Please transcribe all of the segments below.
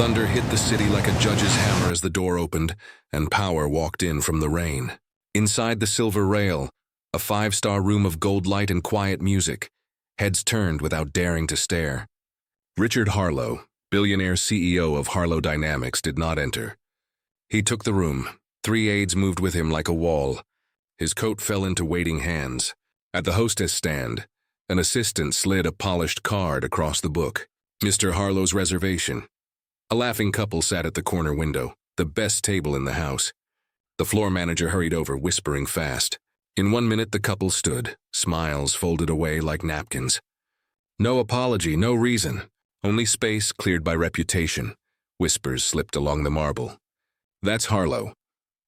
Thunder hit the city like a judge's hammer as the door opened, and power walked in from the rain. Inside the silver rail, a five-star room of gold light and quiet music, heads turned without daring to stare. Richard Harlow, billionaire CEO of Harlow Dynamics, did not enter. He took the room. 3 aides moved with him like a wall. His coat fell into waiting hands. At the hostess stand, an assistant slid a polished card across the book. Mr. Harlow's reservation. A laughing couple sat at the corner window, the best table in the house. The floor manager hurried over, whispering fast. In 1 minute, the couple stood, smiles folded away like napkins. No apology, no reason, only space cleared by reputation. Whispers slipped along the marble. "That's Harlow,"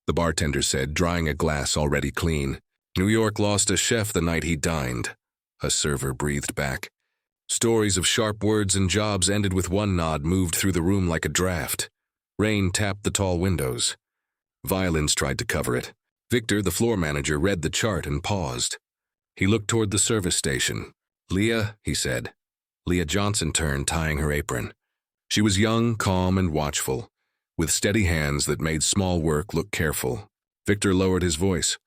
the bartender said, drying a glass already clean. "New York lost a chef the night he dined," a server breathed back. Stories of sharp words and jobs ended with one nod moved through the room like a draft. Rain tapped the tall windows. Violins tried to cover it. Victor, the floor manager, read the chart and paused. He looked toward the service station. "Leah," he said. Leah Johnson turned, tying her apron. She was young, calm, and watchful, with steady hands that made small work look careful. Victor lowered his voice.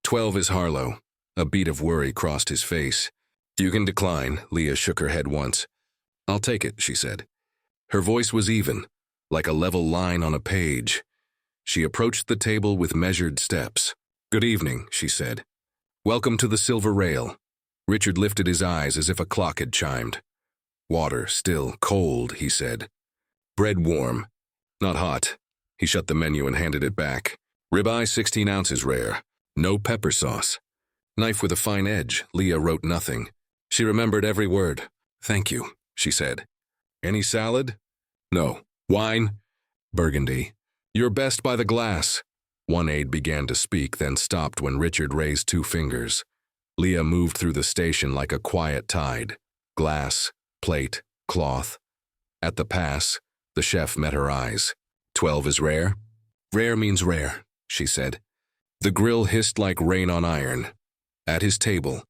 12 is Harlow." A bead of worry crossed his face. "You can decline," Leah shook her head once. "I'll take it," she said. Her voice was even, like a level line on a page. She approached the table with measured steps. "Good evening," she said. "Welcome to the Silver Rail." Richard lifted his eyes as if a clock had chimed. "Water, still, cold," he said. "Bread warm. Not hot." He shut the menu and handed it back. "Ribeye 16 ounces rare. No pepper sauce." Knife with a fine edge. Leah wrote nothing. She remembered every word. "Thank you," she said. "Any salad?" "No." "Wine?" "Burgundy." "You're best by the glass." One aide began to speak, then stopped when Richard raised 2 fingers. Leah moved through the station like a quiet tide. Glass, plate, cloth. At the pass, the chef met her eyes. 12 is rare? "Rare means rare," she said. The grill hissed like rain on iron. At his table,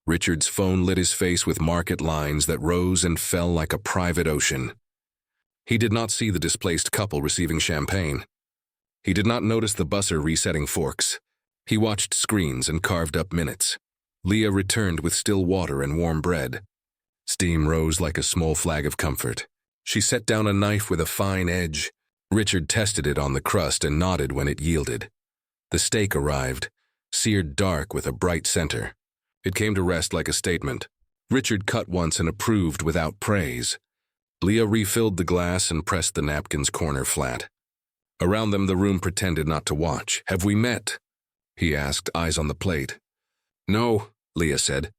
Richard's phone lit his face with market lines that rose and fell like a private ocean. He did not see the displaced couple receiving champagne. He did not notice the busser resetting forks. He watched screens and carved up minutes. Leah returned with still water and warm bread. Steam rose like a small flag of comfort. She set down a knife with a fine edge. Richard tested it on the crust and nodded when it yielded. The steak arrived, seared dark with a bright center. It came to rest like a statement. Richard cut once and approved without praise. Leah refilled the glass and pressed the napkin's corner flat. Around them, the room pretended not to watch. "Have we met?" he asked, eyes on the plate. "No," Leah said.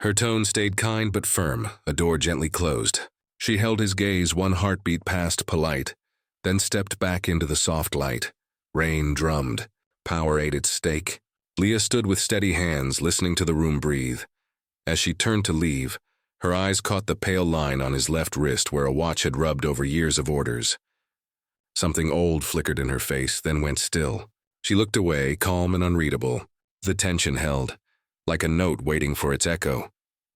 Her tone stayed kind but firm, a door gently closed. She held his gaze 1 heartbeat past polite, then stepped back into the soft light. Rain drummed. Power ate its steak. Leah stood with steady hands, listening to the room breathe. As she turned to leave, her eyes caught the pale line on his left wrist where a watch had rubbed over years of orders. Something old flickered in her face, then went still. She looked away, calm and unreadable. The tension held, like a note waiting for its echo.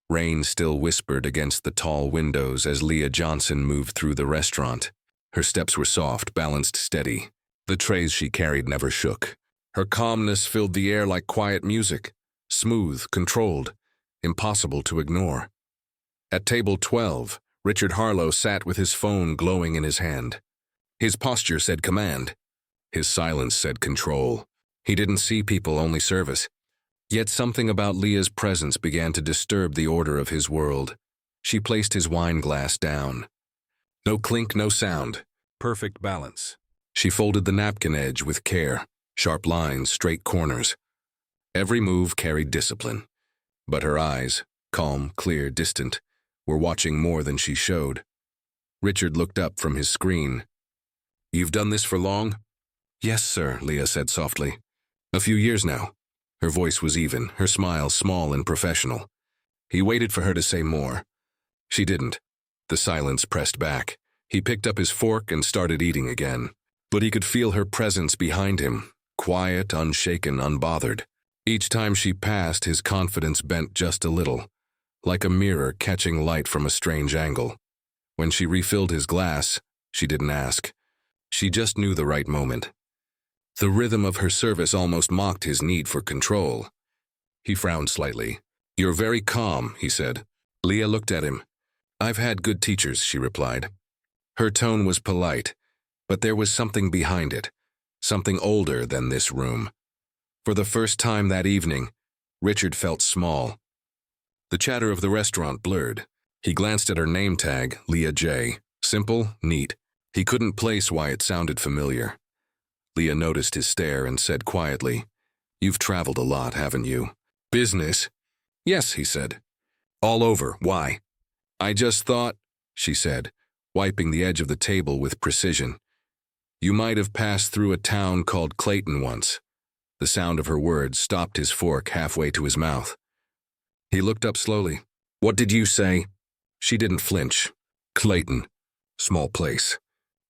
Rain still whispered against the tall windows as Leah Johnson moved through the restaurant. Her steps were soft, balanced, steady. The trays she carried never shook. Her calmness filled the air like quiet music, smooth, controlled, impossible to ignore. At table 12, Richard Harlow sat with his phone glowing in his hand. His posture said command. His silence said control. He didn't see people, only service. Yet something about Leah's presence began to disturb the order of his world. She placed his wine glass down. No clink, no sound. Perfect balance. She folded the napkin edge with care. Sharp lines, straight corners. Every move carried discipline. But her eyes, calm, clear, distant, were watching more than she showed. Richard looked up from his screen. "You've done this for long?" "Yes, sir," Leah said softly. "A few years now." Her voice was even, her smile small and professional. He waited for her to say more. She didn't. The silence pressed back. He picked up his fork and started eating again. But he could feel her presence behind him, quiet, unshaken, unbothered. Each time she passed, his confidence bent just a little, like a mirror catching light from a strange angle. When she refilled his glass, She didn't ask. She just knew the right moment. The rhythm of her service almost mocked his need for control. He frowned slightly. "You're very calm," he said. Leah looked at him. "I've had good teachers," she replied. Her tone was polite, but there was something behind it, something older than this room. For the first time that evening, Richard felt small. The chatter of the restaurant blurred. He glanced at her name tag, Leah J. Simple, neat. He couldn't place why it sounded familiar. Leah noticed his stare and said quietly, "You've traveled a lot, haven't you?" "Business?" "Yes," he said. "All over. Why?" "I just thought," she said, wiping the edge of the table with precision. "You might have passed through a town called Clayton once." The sound of her words stopped his fork halfway to his mouth. He looked up slowly. "What did you say?" She didn't flinch. "Clayton. Small place.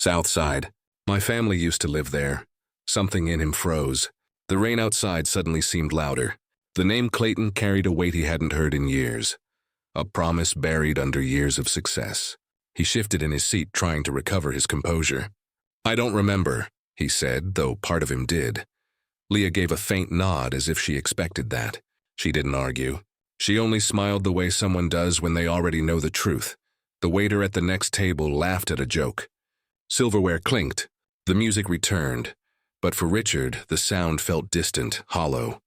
South Side. My family used to live there." Something in him froze. The rain outside suddenly seemed louder. The name Clayton carried a weight he hadn't heard in years. A promise buried under years of success. He shifted in his seat, trying to recover his composure. "I don't remember," he said, though part of him did. Leah gave a faint nod as if she expected that. She didn't argue. She only smiled the way someone does when they already know the truth. The waiter at the next table laughed at a joke. Silverware clinked. The music returned. But for Richard, the sound felt distant, hollow.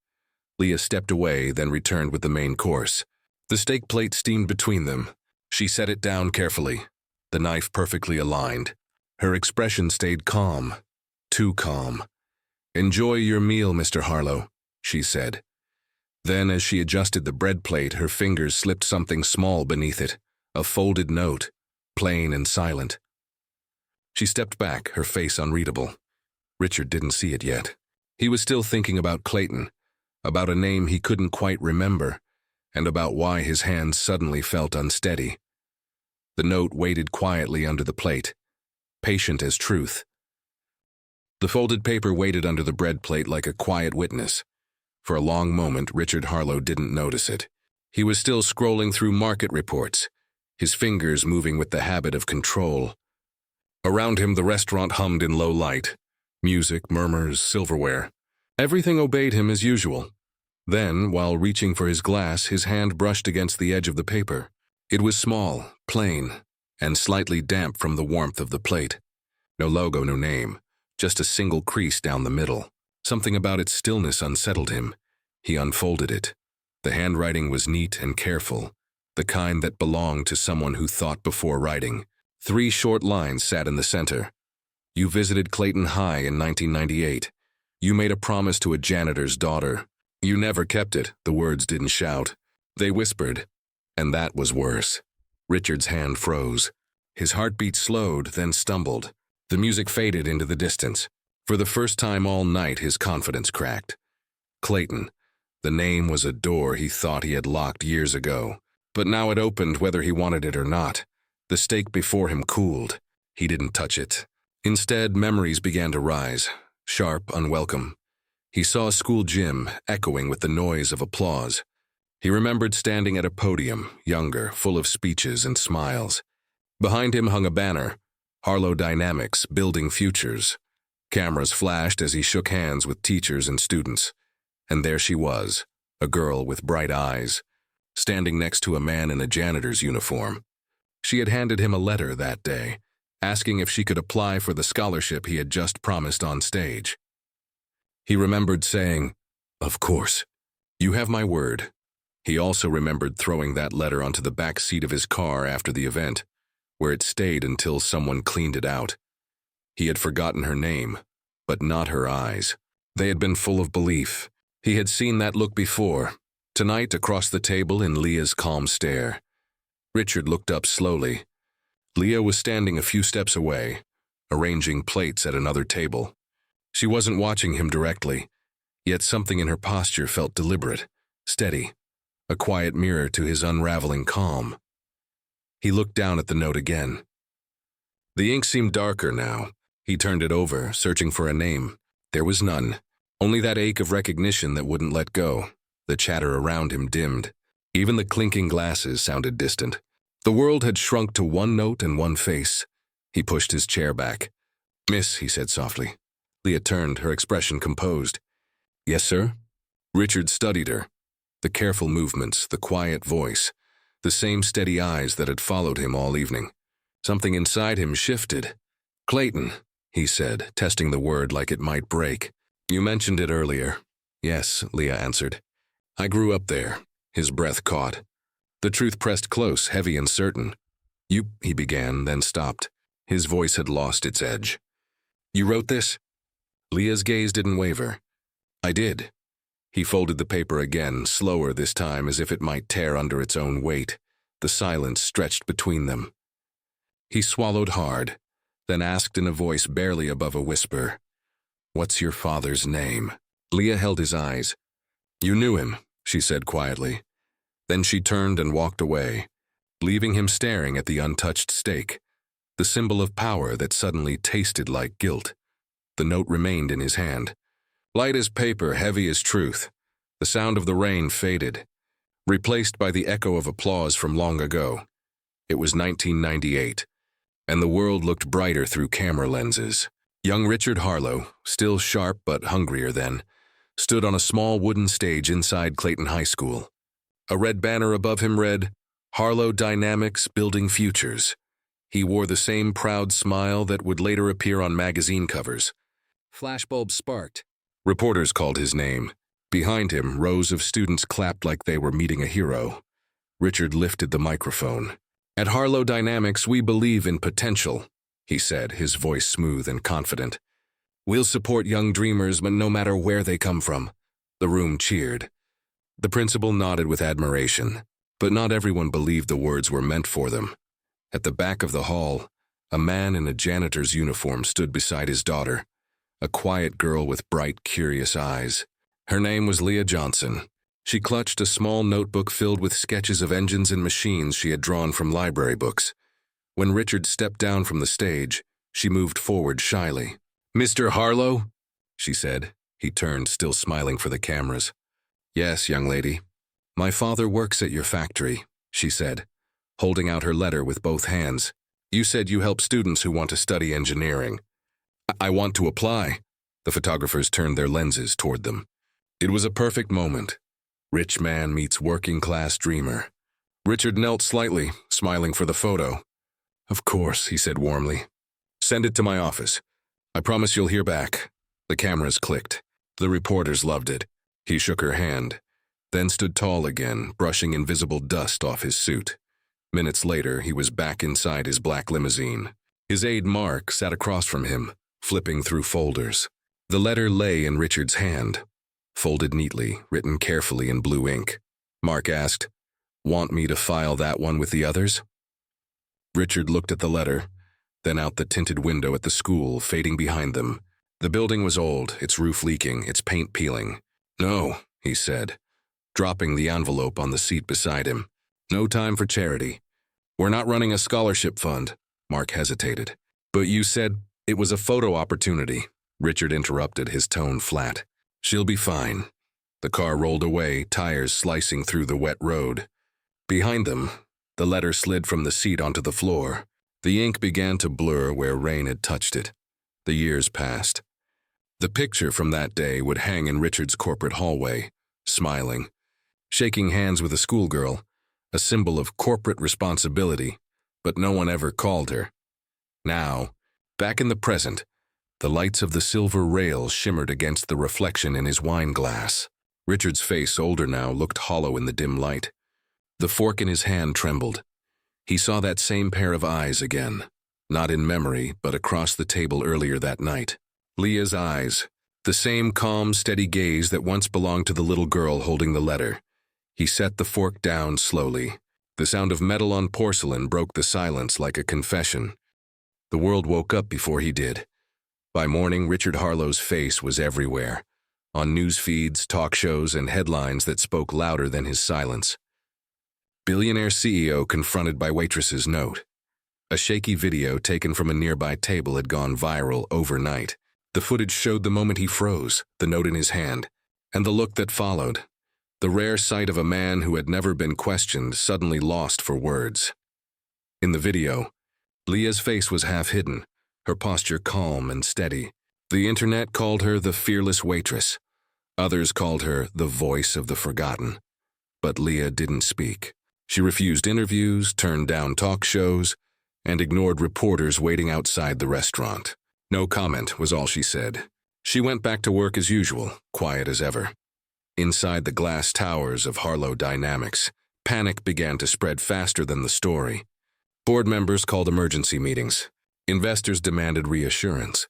Leah stepped away, then returned with the main course. The steak plate steamed between them. She set it down carefully, the knife perfectly aligned. Her expression stayed calm. Too calm. "Enjoy your meal, Mr. Harlow," she said. Then, as she adjusted the bread plate, her fingers slipped something small beneath it, a folded note, plain and silent. She stepped back, her face unreadable. Richard didn't see it yet. He was still thinking about Clayton, about a name he couldn't quite remember, and about why his hands suddenly felt unsteady. The note waited quietly under the plate, patient as truth. The folded paper waited under the bread plate like a quiet witness. For a long moment, Richard Harlow didn't notice it. He was still scrolling through market reports, his fingers moving with the habit of control. Around him, the restaurant hummed in low light. Music, murmurs, silverware. Everything obeyed him as usual. Then, while reaching for his glass, his hand brushed against the edge of the paper. It was small, plain, and slightly damp from the warmth of the plate. No logo, no name, just a single crease down the middle. Something about its stillness unsettled him. He unfolded it. The handwriting was neat and careful, the kind that belonged to someone who thought before writing. 3 short lines sat in the center. "You visited Clayton High in 1998. You made a promise to a janitor's daughter. You never kept it." The words didn't shout. They whispered. And that was worse. Richard's hand froze. His heartbeat slowed, then stumbled. The music faded into the distance. For the first time all night, his confidence cracked. Clayton. The name was a door he thought he had locked years ago. But now it opened whether he wanted it or not. The steak before him cooled. He didn't touch it. Instead, memories began to rise, sharp, unwelcome. He saw a school gym, echoing with the noise of applause. He remembered standing at a podium, younger, full of speeches and smiles. Behind him hung a banner, Harlow Dynamics, Building Futures. Cameras flashed as he shook hands with teachers and students. And there she was, a girl with bright eyes, standing next to a man in a janitor's uniform. She had handed him a letter that day, asking if she could apply for the scholarship he had just promised on stage. He remembered saying, "Of course. You have my word." He also remembered throwing that letter onto the back seat of his car after the event, where it stayed until someone cleaned it out. He had forgotten her name, but not her eyes. They had been full of belief. He had seen that look before, tonight across the table in Leah's calm stare. Richard looked up slowly. Leah was standing a few steps away, arranging plates at another table. She wasn't watching him directly, yet something in her posture felt deliberate, steady, a quiet mirror to his unraveling calm. He looked down at the note again. The ink seemed darker now. He turned it over, searching for a name. There was none, only that ache of recognition that wouldn't let go. The chatter around him dimmed. Even the clinking glasses sounded distant. The world had shrunk to one note and one face, He pushed his chair back. "Miss," he said softly. Leah turned, her expression composed. "Yes, sir?" Richard studied her. The careful movements, the quiet voice, the same steady eyes that had followed him all evening. Something inside him shifted. "Clayton," he said, testing the word like it might break. "You mentioned it earlier." "Yes," Leah answered. "I grew up there." His breath caught. The truth pressed close, heavy and certain. He began, then stopped. His voice had lost its edge. "You wrote this?" Leah's gaze didn't waver. "I did." He folded the paper again, slower this time, as if it might tear under its own weight. The silence stretched between them. He swallowed hard, then asked in a voice barely above a whisper, "What's your father's name?" Leah held his eyes. "You knew him," she said quietly. Then she turned and walked away, leaving him staring at the untouched stake, the symbol of power that suddenly tasted like guilt. The note remained in his hand. Light as paper, heavy as truth. The sound of the rain faded, replaced by the echo of applause from long ago. It was 1998, and the world looked brighter through camera lenses. Young Richard Harlow, still sharp but hungrier then, stood on a small wooden stage inside Clayton High School. A red banner above him read, "Harlow Dynamics Building Futures." He wore the same proud smile that would later appear on magazine covers. Flashbulbs sparked. Reporters called his name. Behind him, rows of students clapped like they were meeting a hero. Richard lifted the microphone. "At Harlow Dynamics, we believe in potential," he said, his voice smooth and confident. "We'll support young dreamers, but no matter where they come from." The room cheered. The principal nodded with admiration, but not everyone believed the words were meant for them. At the back of the hall, a man in a janitor's uniform stood beside his daughter, a quiet girl with bright, curious eyes. Her name was Leah Johnson. She clutched a small notebook filled with sketches of engines and machines she had drawn from library books. When Richard stepped down from the stage, she moved forward shyly. "Mr. Harlow?" she said. He turned, still smiling for the cameras. "Yes, young lady. My father works at your factory," she said, holding out her letter with both hands. "You said you help students who want to study engineering." "I want to apply." The photographers turned their lenses toward them. It was a perfect moment. Rich man meets working-class dreamer. Richard knelt slightly, smiling for the photo. "Of course," he said warmly. "Send it to my office. I promise you'll hear back." The cameras clicked. The reporters loved it. He shook her hand, then stood tall again, brushing invisible dust off his suit. Minutes later, he was back inside his black limousine. His aide Mark sat across from him, flipping through folders. The letter lay in Richard's hand, folded neatly, written carefully in blue ink. Mark asked, "Want me to file that one with the others?" Richard looked at the letter, then out the tinted window at the school, fading behind them. The building was old, its roof leaking, its paint peeling. "No," he said, dropping the envelope on the seat beside him. "No time for charity. We're not running a scholarship fund." Mark hesitated. "But you said it was a photo opportunity." Richard interrupted, his tone flat. "She'll be fine." The car rolled away, tires slicing through the wet road. Behind them, the letter slid from the seat onto the floor. The ink began to blur where rain had touched it. The years passed. The picture from that day would hang in Richard's corporate hallway, smiling, shaking hands with a schoolgirl, a symbol of corporate responsibility, but no one ever called her. Now, back in the present, the lights of the silver rail shimmered against the reflection in his wine glass. Richard's face, older now, looked hollow in the dim light. The fork in his hand trembled. He saw that same pair of eyes again, not in memory, but across the table earlier that night. Leah's eyes, the same calm, steady gaze that once belonged to the little girl holding the letter. He set the fork down slowly. The sound of metal on porcelain broke the silence like a confession. The world woke up before he did. By morning, Richard Harlow's face was everywhere, on news feeds, talk shows, and headlines that spoke louder than his silence. Billionaire CEO confronted by Waitress's note. A shaky video taken from a nearby table had gone viral overnight. The footage showed the moment he froze, the note in his hand, and the look that followed. The rare sight of a man who had never been questioned, suddenly lost for words. In the video, Leah's face was half hidden, her posture calm and steady. The internet called her the fearless waitress. Others called her the voice of the forgotten. But Leah didn't speak. She refused interviews, turned down talk shows, and ignored reporters waiting outside the restaurant. No comment was all she said. She went back to work as usual, quiet as ever. Inside the glass towers of Harlow Dynamics, panic began to spread faster than the story. Board members called emergency meetings. Investors demanded reassurance.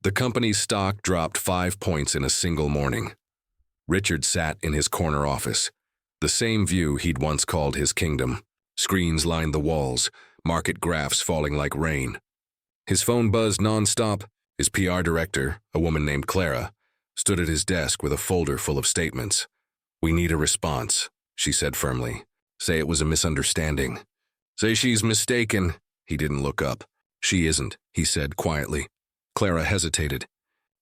The company's stock dropped 5 points in a single morning. Richard sat in his corner office, the same view he'd once called his kingdom. Screens lined the walls, market graphs falling like rain. His phone buzzed nonstop. His PR director, a woman named Clara, stood at his desk with a folder full of statements. "We need a response," she said firmly. "Say it was a misunderstanding. Say she's mistaken." He didn't look up. "She isn't," he said quietly. Clara hesitated.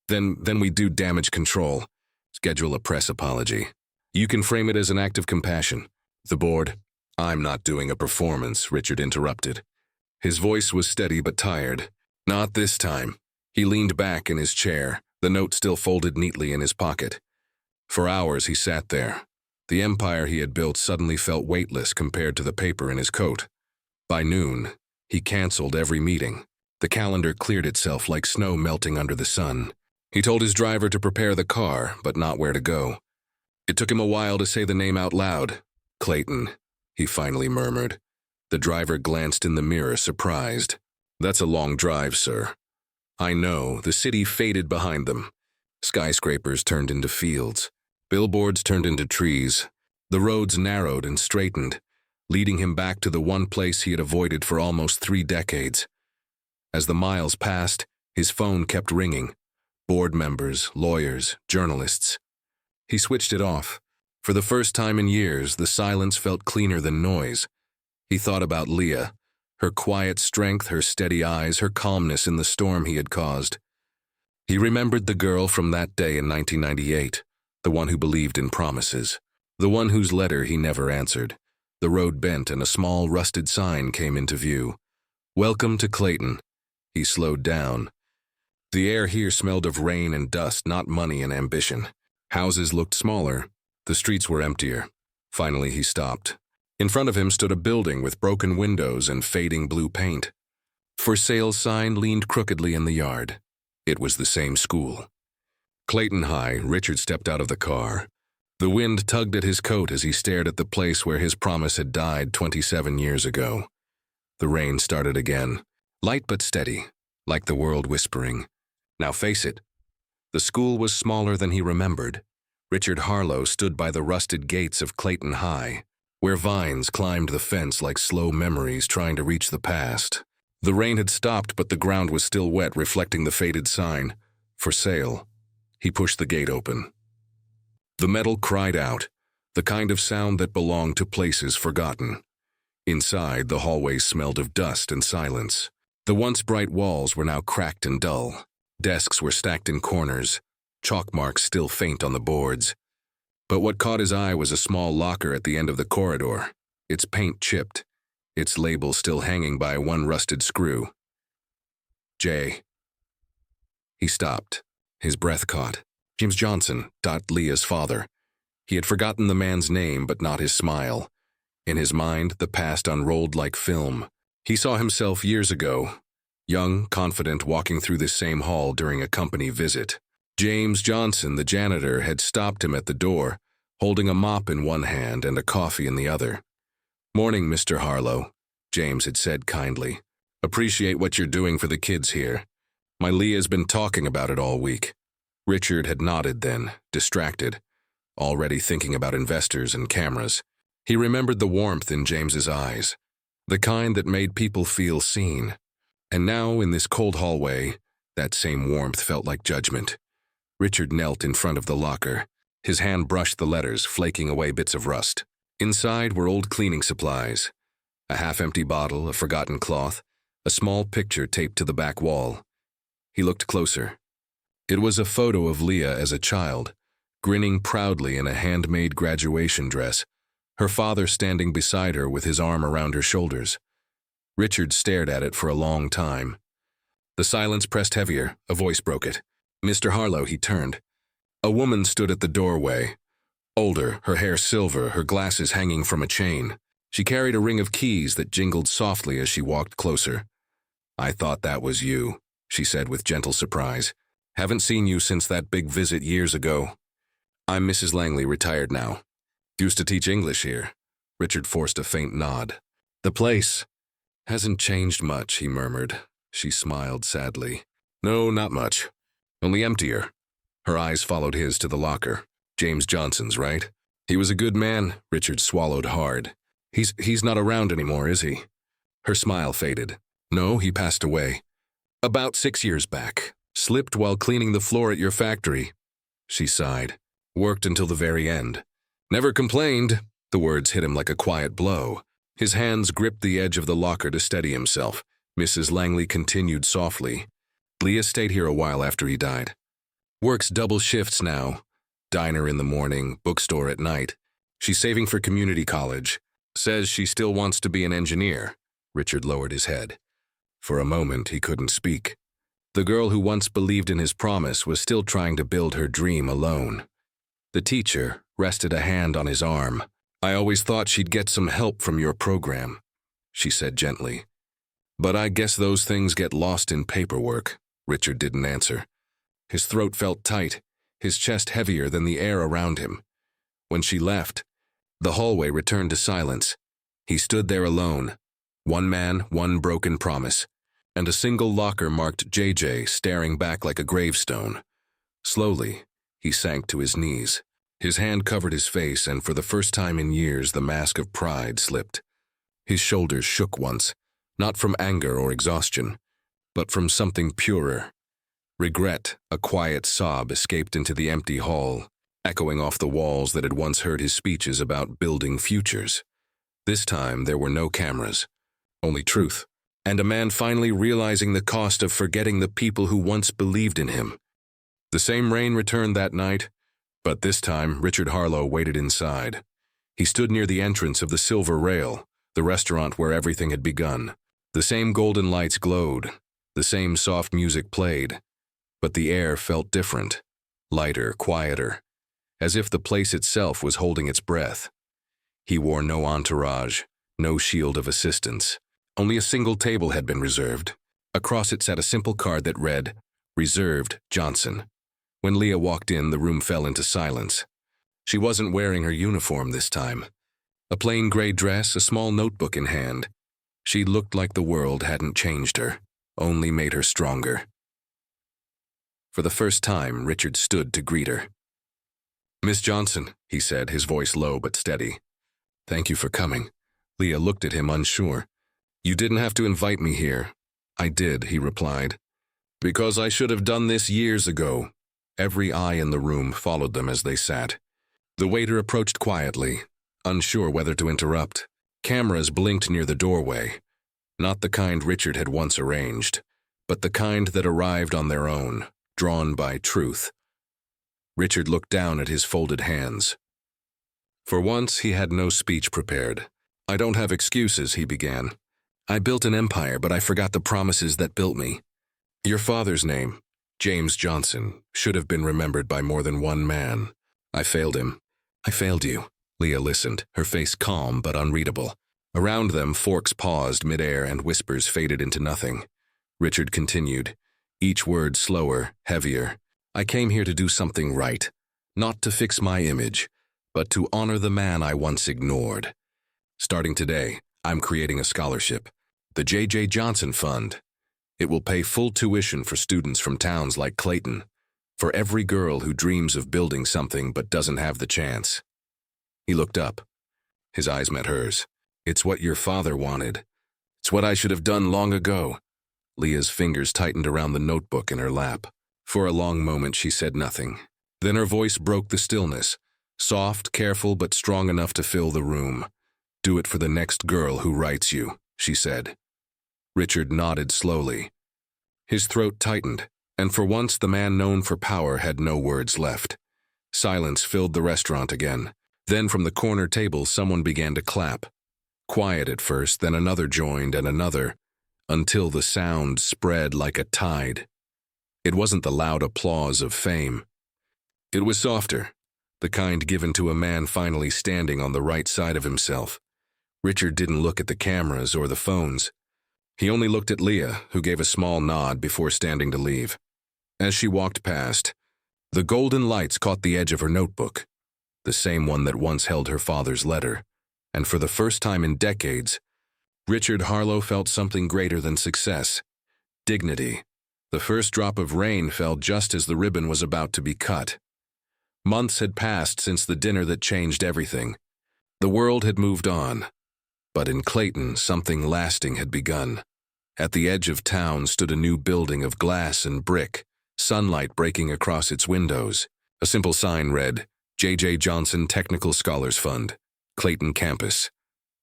Then we do damage control. Schedule a press apology. You can frame it as an act of compassion." The board. "I'm not doing a performance," Richard interrupted. His voice was steady but tired. "Not this time." He leaned back in his chair, the note still folded neatly in his pocket. For hours he sat there. The empire he had built suddenly felt weightless compared to the paper in his coat. By noon, he canceled every meeting. The calendar cleared itself like snow melting under the sun. He told his driver to prepare the car, but not where to go. It took him a while to say the name out loud. "Clayton," he finally murmured. The driver glanced in the mirror, surprised. "That's a long drive, sir." "I know." The city faded behind them. Skyscrapers turned into fields. Billboards turned into trees. The roads narrowed and straightened, leading him back to the one place he had avoided for almost 3 decades. As the miles passed, his phone kept ringing. Board members, lawyers, journalists. He switched it off. For the first time in years, the silence felt cleaner than noise. He thought about Leah, her quiet strength, her steady eyes, her calmness in the storm he had caused. He remembered the girl from that day in 1998, the one who believed in promises, the one whose letter he never answered. The road bent and a small rusted sign came into view. "Welcome to Clayton." He slowed down. The air here smelled of rain and dust, not money and ambition. Houses looked smaller. The streets were emptier. Finally, he stopped. In front of him stood a building with broken windows and fading blue paint. "For sale" sign leaned crookedly in the yard. It was the same school. Clayton High. Richard stepped out of the car. The wind tugged at his coat as he stared at the place where his promise had died 27 years ago. The rain started again, light but steady, like the world whispering, "Now face it." The school was smaller than he remembered. Richard Harlow stood by the rusted gates of Clayton High, where vines climbed the fence like slow memories trying to reach the past. The rain had stopped, but the ground was still wet, reflecting the faded sign, "For sale." He pushed the gate open. The metal cried out, the kind of sound that belonged to places forgotten. Inside, the hallway smelled of dust and silence. The once bright walls were now cracked and dull. Desks were stacked in corners, chalk marks still faint on the boards. But what caught his eye was a small locker at the end of the corridor, its paint chipped, its label still hanging by one rusted screw. "J." He stopped. His breath caught. James Johnson, Leah's father. He had forgotten the man's name, but not his smile. In his mind, the past unrolled like film. He saw himself years ago, young, confident, walking through this same hall during a company visit. James Johnson, the janitor, had stopped him at the door, holding a mop in one hand and a coffee in the other. "Morning, Mr. Harlow," James had said kindly. "Appreciate what you're doing for the kids here. My Leah's been talking about it all week." Richard had nodded then, distracted, already thinking about investors and cameras. He remembered the warmth in James's eyes, the kind that made people feel seen. And now, in this cold hallway, that same warmth felt like judgment. Richard knelt in front of the locker. His hand brushed the letters, flaking away bits of rust. Inside were old cleaning supplies, a half-empty bottle, a forgotten cloth, a small picture taped to the back wall. He looked closer. It was a photo of Leah as a child, grinning proudly in a handmade graduation dress, her father standing beside her with his arm around her shoulders. Richard stared at it for a long time. The silence pressed heavier. A voice broke it. "Mr. Harlow," he turned. A woman stood at the doorway. Older, her hair silver, her glasses hanging from a chain. She carried a ring of keys that jingled softly as she walked closer. "I thought that was you," she said with gentle surprise. "Haven't seen you since that big visit years ago." "I'm Mrs. Langley, retired now. Used to teach English here." Richard forced a faint nod. "The place hasn't changed much," he murmured. She smiled sadly. "No, not much. Only emptier." Her eyes followed his to the locker. "James Johnson's, right? He was a good man." Richard swallowed hard. He's not around anymore, is he?" Her smile faded. "No, he passed away. About 6 years back. Slipped while cleaning the floor at your factory." She sighed. "Worked until the very end. Never complained." The words hit him like a quiet blow. His hands gripped the edge of the locker to steady himself. Mrs. Langley continued softly. "Leah stayed here a while after he died. Works double shifts now. Diner in the morning, bookstore at night. She's saving for community college. Says she still wants to be an engineer." Richard lowered his head. For a moment, he couldn't speak. The girl who once believed in his promise was still trying to build her dream alone. The teacher rested a hand on his arm. "I always thought she'd get some help from your program," she said gently. "But I guess those things get lost in paperwork." Richard didn't answer. His throat felt tight, his chest heavier than the air around him. When she left, the hallway returned to silence. He stood there alone. One man, one broken promise, and a single locker marked JJ staring back like a gravestone. Slowly, he sank to his knees. His hand covered his face, and for the first time in years, the mask of pride slipped. His shoulders shook once, not from anger or exhaustion, but from something purer. Regret, a quiet sob, escaped into the empty hall, echoing off the walls that had once heard his speeches about building futures. This time, there were no cameras, only truth, and a man finally realizing the cost of forgetting the people who once believed in him. The same rain returned that night, but this time Richard Harlow waited inside. He stood near the entrance of the Silver Rail, the restaurant where everything had begun. The same golden lights glowed, the same soft music played, but the air felt different, lighter, quieter, as if the place itself was holding its breath. He wore no entourage, no shield of assistance. Only a single table had been reserved. Across it sat a simple card that read, "Reserved, Johnson." When Leah walked in, the room fell into silence. She wasn't wearing her uniform this time. A plain gray dress, a small notebook in hand. She looked like the world hadn't changed her, only made her stronger. For the first time, Richard stood to greet her. "Miss Johnson," he said, his voice low but steady. "Thank you for coming." Leah looked at him unsure. "You didn't have to invite me here." "I did," he replied. "Because I should have done this years ago." Every eye in the room followed them as they sat. The waiter approached quietly, unsure whether to interrupt. Cameras blinked near the doorway. Not the kind Richard had once arranged, but the kind that arrived on their own, drawn by truth. Richard looked down at his folded hands. For once, he had no speech prepared. "I don't have excuses," he began. "I built an empire, but I forgot the promises that built me. Your father's name, James Johnson, should have been remembered by more than one man. I failed him. I failed you." Leah listened, her face calm but unreadable. Around them, forks paused midair and whispers faded into nothing. Richard continued, each word slower, heavier. "I came here to do something right, not to fix my image, but to honor the man I once ignored. Starting today, I'm creating a scholarship, the J.J. Johnson Fund. It will pay full tuition for students from towns like Clayton, for every girl who dreams of building something but doesn't have the chance." He looked up. His eyes met hers. "It's what your father wanted. It's what I should have done long ago." Leah's fingers tightened around the notebook in her lap. For a long moment she said nothing. Then her voice broke the stillness, soft, careful, but strong enough to fill the room. "Do it for the next girl who writes you," she said. Richard nodded slowly. His throat tightened, and for once the man known for power had no words left. Silence filled the restaurant again. Then from the corner table someone began to clap. Quiet at first, then another joined and another, until the sound spread like a tide. It wasn't the loud applause of fame. It was softer, the kind given to a man finally standing on the right side of himself. Richard didn't look at the cameras or the phones. He only looked at Leah, who gave a small nod before standing to leave. As she walked past, the golden lights caught the edge of her notebook, the same one that once held her father's letter, and for the first time in decades, Richard Harlow felt something greater than success: dignity. The first drop of rain fell just as the ribbon was about to be cut. Months had passed since the dinner that changed everything. The world had moved on, but in Clayton, something lasting had begun. At the edge of town stood a new building of glass and brick, sunlight breaking across its windows. A simple sign read, J.J. Johnson Technical Scholars Fund, Clayton Campus.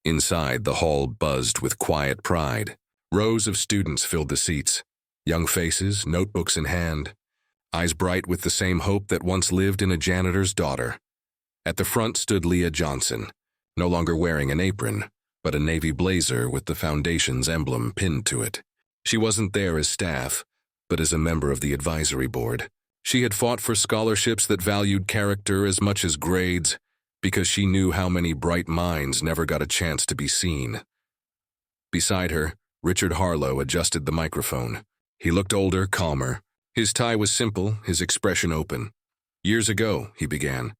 Inside, the hall buzzed with quiet pride. Rows of students filled the seats, young faces, notebooks in hand, eyes bright with the same hope that once lived in a janitor's daughter. At the front stood Leah Johnson, no longer wearing an apron, but a navy blazer with the foundation's emblem pinned to it. She wasn't there as staff, but as a member of the advisory board. She had fought for scholarships that valued character as much as grades, because she knew how many bright minds never got a chance to be seen. Beside her, Richard Harlow adjusted the microphone. He looked older, calmer. His tie was simple, his expression open. Years ago, he began,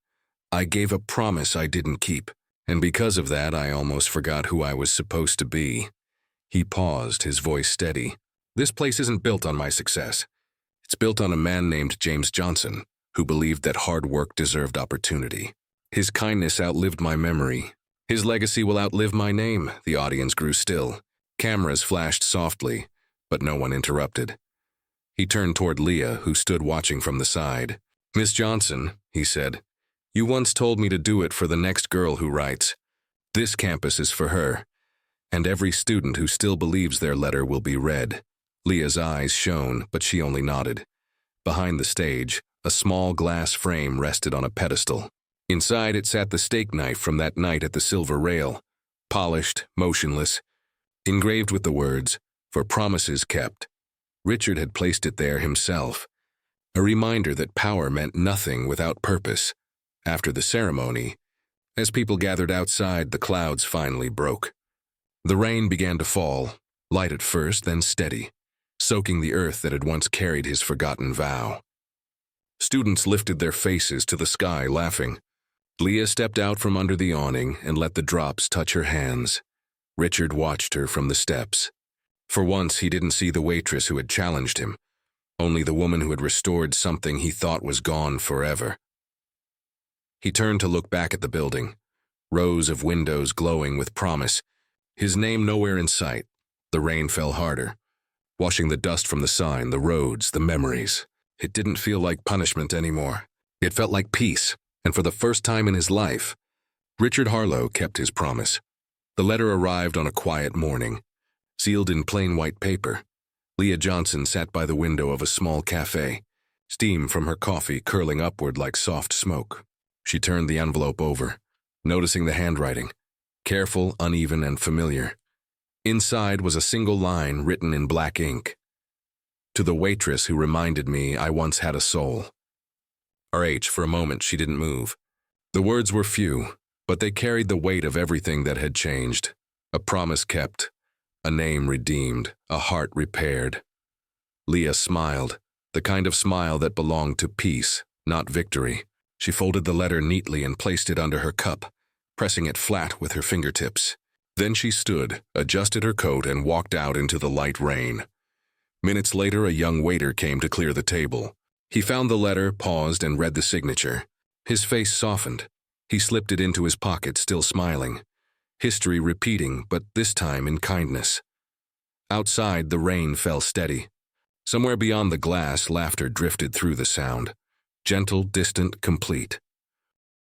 I gave a promise I didn't keep, and because of that, I almost forgot who I was supposed to be. He paused, his voice steady. This place isn't built on my success. It's built on a man named James Johnson, who believed that hard work deserved opportunity. His kindness outlived my memory. His legacy will outlive my name. The audience grew still. Cameras flashed softly, but no one interrupted. He turned toward Leah, who stood watching from the side. Miss Johnson, he said, you once told me to do it for the next girl who writes. This campus is for her, and every student who still believes their letter will be read. Leah's eyes shone, but she only nodded. Behind the stage, a small glass frame rested on a pedestal. Inside it sat the steak knife from that night at the silver rail, polished, motionless, engraved with the words, for promises kept. Richard had placed it there himself, a reminder that power meant nothing without purpose. After the ceremony, as people gathered outside, the clouds finally broke. The rain began to fall, light at first, then steady, soaking the earth that had once carried his forgotten vow. Students lifted their faces to the sky, laughing. Leah stepped out from under the awning and let the drops touch her hands. Richard watched her from the steps. For once, he didn't see the waitress who had challenged him, only the woman who had restored something he thought was gone forever. He turned to look back at the building, rows of windows glowing with promise, his name nowhere in sight. The rain fell harder, washing the dust from the sign, the roads, the memories. It didn't feel like punishment anymore. It felt like peace, and for the first time in his life, Richard Harlow kept his promise. The letter arrived on a quiet morning, sealed in plain white paper. Leah Johnson sat by the window of a small cafe, steam from her coffee curling upward like soft smoke. She turned the envelope over, noticing the handwriting, careful, uneven, and familiar. Inside was a single line written in black ink. To the waitress who reminded me I once had a soul. R.H. For a moment, she didn't move. The words were few, but they carried the weight of everything that had changed. A promise kept, a name redeemed, a heart repaired. Leah smiled, the kind of smile that belonged to peace, not victory. She folded the letter neatly and placed it under her cup, pressing it flat with her fingertips. Then she stood, adjusted her coat, and walked out into the light rain. Minutes later, a young waiter came to clear the table. He found the letter, paused, and read the signature. His face softened. He slipped it into his pocket, still smiling. History repeating, but this time in kindness. Outside, the rain fell steady. Somewhere beyond the glass, laughter drifted through the sound. Gentle, distant, complete.